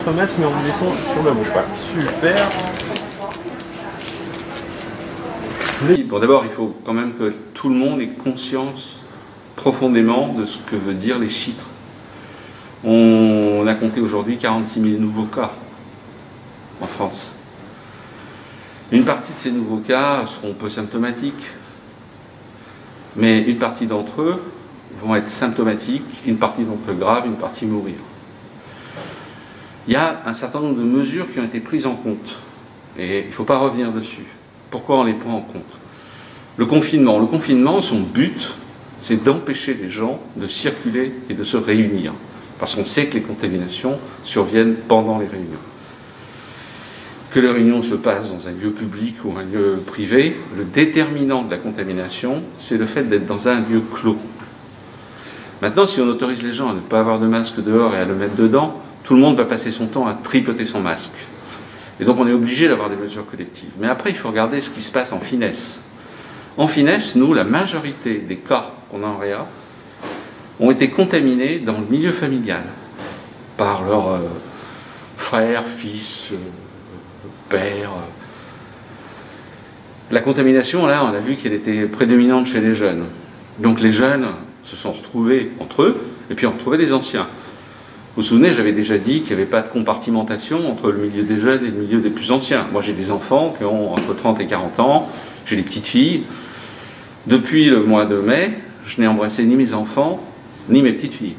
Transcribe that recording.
Le masque, mais on descend sur la bouche. Voilà. Super. Bon, d'abord, il faut quand même que tout le monde ait conscience profondément de ce que veut dire les chiffres. On a compté aujourd'hui 46 000 nouveaux cas en France. Une partie de ces nouveaux cas seront peu symptomatiques, mais une partie d'entre eux vont être symptomatiques, une partie d'entre eux graves, une partie mourir. Il y a un certain nombre de mesures qui ont été prises en compte, et il ne faut pas revenir dessus. Pourquoi on les prend en compte? Le confinement, son but, c'est d'empêcher les gens de circuler et de se réunir, parce qu'on sait que les contaminations surviennent pendant les réunions. Que les réunions se passent dans un lieu public ou un lieu privé, le déterminant de la contamination, c'est le fait d'être dans un lieu clos. Maintenant, si on autorise les gens à ne pas avoir de masque dehors et à le mettre dedans, tout le monde va passer son temps à tripoter son masque. Et donc on est obligé d'avoir des mesures collectives. Mais après, il faut regarder ce qui se passe en finesse. En finesse, nous, la majorité des cas qu'on a en réa ont été contaminés dans le milieu familial, par leurs frères, fils, père. La contamination, là, on a vu qu'elle était prédominante chez les jeunes. Donc les jeunes se sont retrouvés entre eux, et puis on retrouvait des anciens. Vous vous souvenez, j'avais déjà dit qu'il n'y avait pas de compartimentation entre le milieu des jeunes et le milieu des plus anciens. Moi, j'ai des enfants qui ont entre 30 et 40 ans, j'ai des petites filles. Depuis le mois de mai, je n'ai embrassé ni mes enfants, ni mes petites filles.